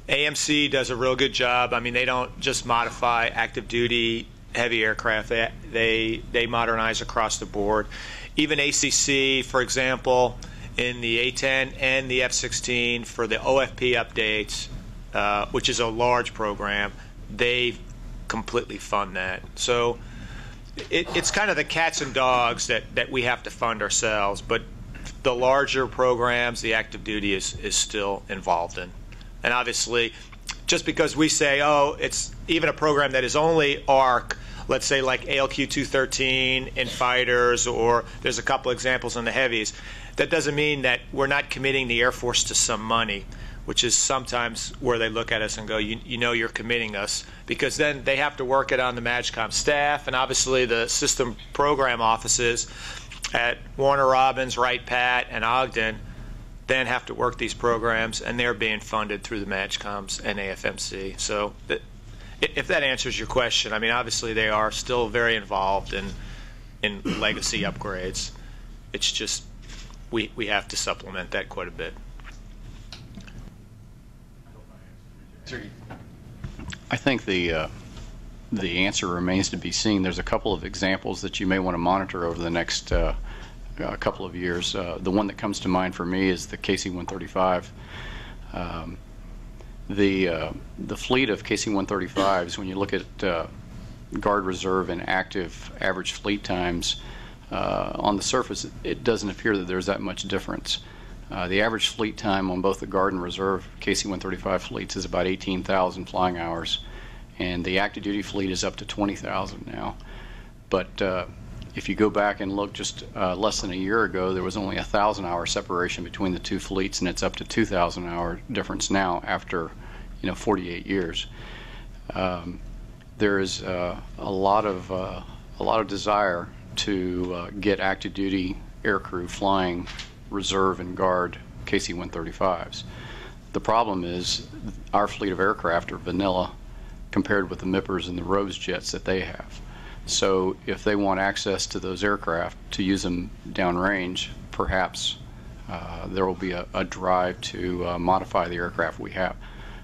AMC does a real good job. I mean, they don't just modify active duty heavy aircraft. They modernize across the board. Even ACC, for example, in the A-10 and the F-16 for the OFP updates, which is a large program, they completely fund that. So it's kind of the cats and dogs that we have to fund ourselves, but the larger programs, the active duty is still involved in. And obviously, just because we say, oh, it's even a program that is only ARC, let's say like ALQ-213 in fighters, or there's a couple examples in the heavies, that doesn't mean that we're not committing the Air Force to some money, which is sometimes where they look at us and go, you know you're committing us, because then they have to work it on the MAGCOM staff, and obviously the system program offices at Warner Robins, Wright Pat, and Ogden then have to work these programs, and they're being funded through the MAGCOMs and AFMC. So if that answers your question, I mean, obviously they are still very involved in legacy upgrades. It's just we have to supplement that quite a bit. I think the answer remains to be seen. There's a couple of examples that you may want to monitor over the next couple of years. The one that comes to mind for me is the KC-135. The fleet of KC-135s, when you look at Guard Reserve and active average fleet times, on the surface, it doesn't appear that there's that much difference. The average fleet time on both the Guard and Reserve KC-135 fleets is about 18,000 flying hours, and the active duty fleet is up to 20,000 now. But if you go back and look just less than a year ago, there was only 1,000-hour separation between the two fleets, and it's up to 2,000-hour difference now after 48 years. There is a lot of desire to get active duty aircrew flying Reserve and Guard KC-135s. The problem is our fleet of aircraft are vanilla compared with the MIPers and the Rose jets that they have. So if they want access to those aircraft to use them downrange, perhaps there will be a drive to modify the aircraft we have.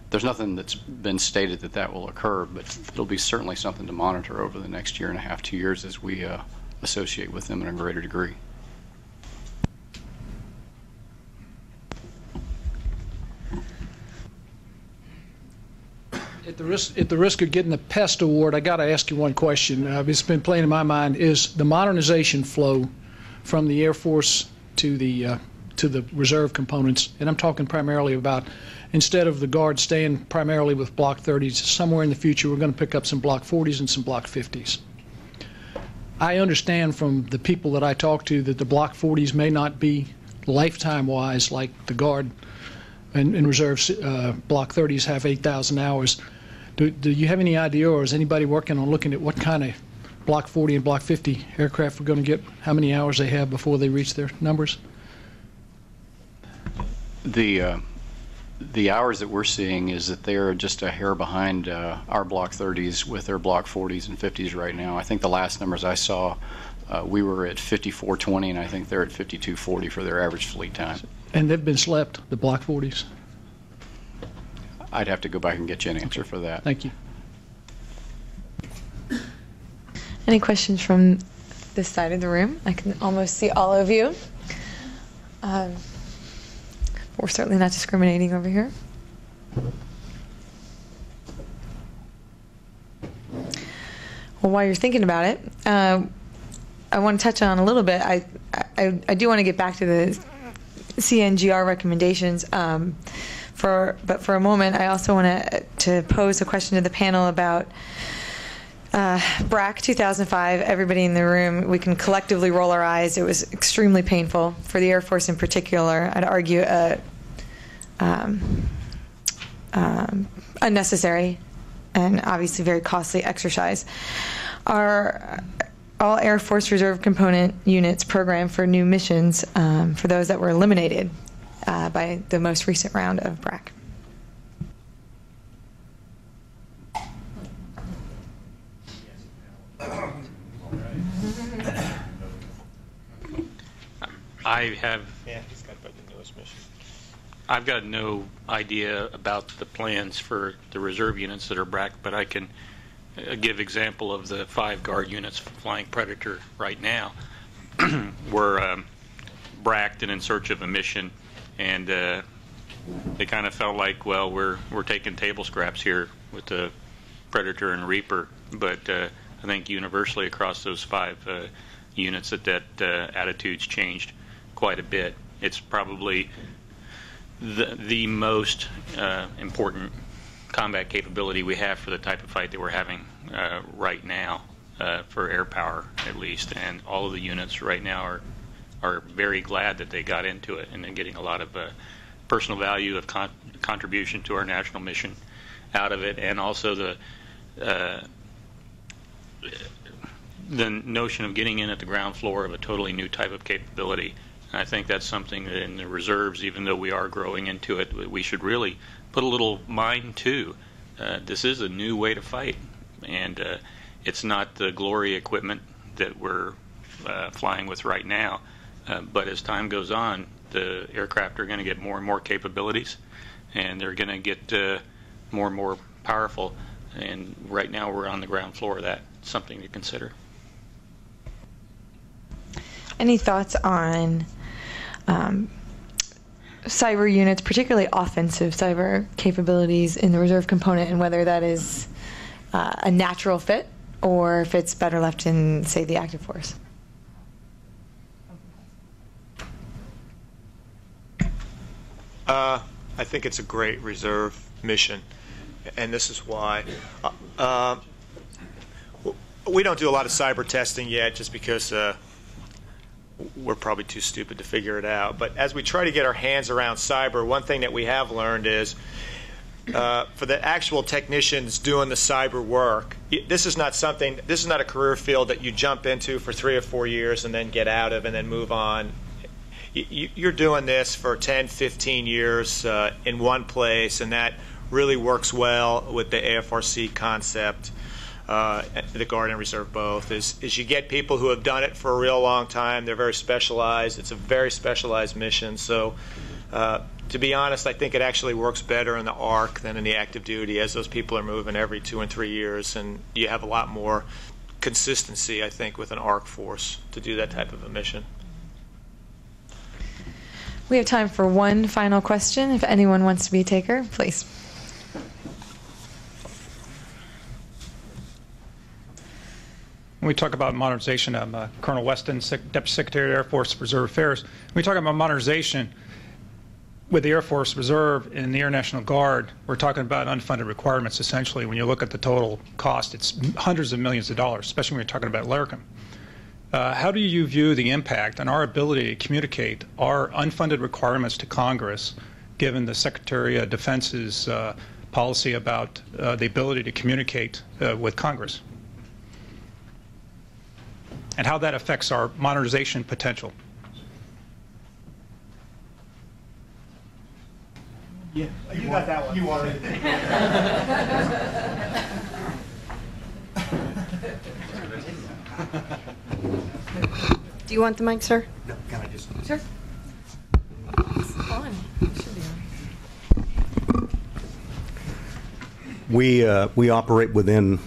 There's nothing that's been stated that will occur, but it'll be certainly something to monitor over the next year and a half, 2 years, as we associate with them in a greater degree. At the risk of getting the pest award, I got to ask you one question. It's been playing in my mind: is the modernization flow from the Air Force to the reserve components, and I'm talking primarily about, instead of the Guard staying primarily with Block 30s, somewhere in the future we're going to pick up some Block 40s and some Block 50s. I understand from the people that I talk to that the Block 40s may not be lifetime-wise like the Guard and Reserve Block 30s have 8,000 hours. Do you have any idea, or is anybody working on looking at what kind of Block 40 and Block 50 aircraft we're going to get, how many hours they have before they reach their numbers? The hours that we're seeing is that they're just a hair behind our Block 30s with their Block 40s and 50s right now. I think the last numbers I saw, we were at 5420, and I think they're at 5240 for their average fleet time. And they've been slept, the Block 40s? I'd have to go back and get you an answer for that. Thank you. Any questions from this side of the room? I can almost see all of you. We're certainly not discriminating over here. Well, while you're thinking about it, I want to touch on a little bit. I do want to get back to the CNGR recommendations. But for a moment, I also want to pose a question to the panel about BRAC 2005. Everybody in the room, we can collectively roll our eyes. It was extremely painful for the Air Force in particular. I'd argue unnecessary and obviously very costly exercise. Our all Air Force Reserve component units program for new missions for those that were eliminated by the most recent round of BRAC. I have. Yeah, he's got about the newest mission. I've got no idea about the plans for the reserve units that are BRAC, but I can give example of the 5 guard units flying Predator right now. We're BRAC'd and in search of a mission, and they kind of felt like, well, we're taking table scraps here with the Predator and Reaper, but I think universally across those 5 units that attitude's changed quite a bit. It's probably the most important combat capability we have for the type of fight that we're having right now, for air power at least, and all of the units right now are very glad that they got into it and then getting a lot of personal value of contribution to our national mission out of it, and also the notion of getting in at the ground floor of a totally new type of capability. And I think that's something that in the reserves, even though we are growing into it, we should really put a little mind to. This is a new way to fight, and it's not the glory equipment that we're flying with right now. But as time goes on, the aircraft are going to get more and more capabilities, and they're going to get more and more powerful. And right now we're on the ground floor of that. Something to consider. Any thoughts on cyber units, particularly offensive cyber capabilities in the reserve component, and whether that is a natural fit or if it's better left in, say, the active force? I think it's a great reserve mission, and this is why. We don't do a lot of cyber testing yet just because we're probably too stupid to figure it out. But as we try to get our hands around cyber, one thing that we have learned is for the actual technicians doing the cyber work, this is not a career field that you jump into for 3 or 4 years and then get out of and then move on. You're doing this for 10, 15 years in one place, and that really works well with the AFRC concept, the Guard and Reserve both, is you get people who have done it for a real long time. They're very specialized. It's a very specialized mission. So to be honest, I think it actually works better in the ARC than in the active duty, as those people are moving every 2 and 3 years, and you have a lot more consistency, I think, with an ARC force to do that type of a mission. We have time for one final question. If anyone wants to be a taker, please. When we talk about modernization, I'm Colonel Weston, Deputy Secretary of Air Force Reserve Affairs. When we talk about modernization with the Air Force Reserve and the Air National Guard, we're talking about unfunded requirements, essentially. When you look at the total cost, it's hundreds of millions of dollars, especially when you're talking about LARCM. How do you view the impact on our ability to communicate our unfunded requirements to Congress, given the Secretary of Defense's policy about the ability to communicate with Congress, and how that affects our modernization potential? Yeah, you got that one. You already. Do you want the mic, sir? No, can I just? Sure. It's on. It should be on. We operate within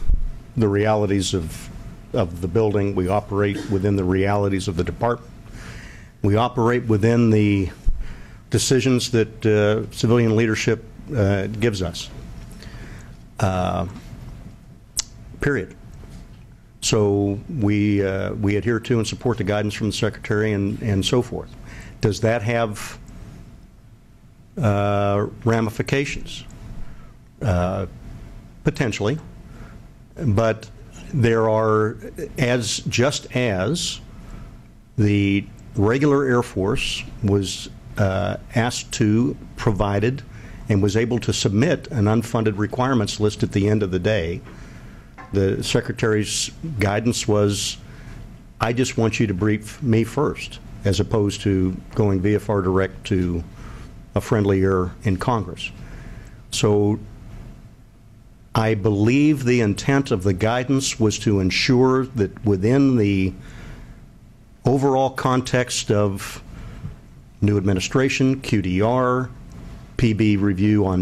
the realities of the building. We operate within the realities of the department. We operate within the decisions that civilian leadership gives us. Period. So we adhere to and support the guidance from the Secretary and so forth. Does that have ramifications? Potentially, but there are, just as the regular Air Force was asked to, provided, and was able to submit an unfunded requirements list at the end of the day. The Secretary's guidance was, I just want you to brief me first, as opposed to going VFR direct to a friendly ear in Congress. So I believe the intent of the guidance was to ensure that within the overall context of new administration, QDR, PB review on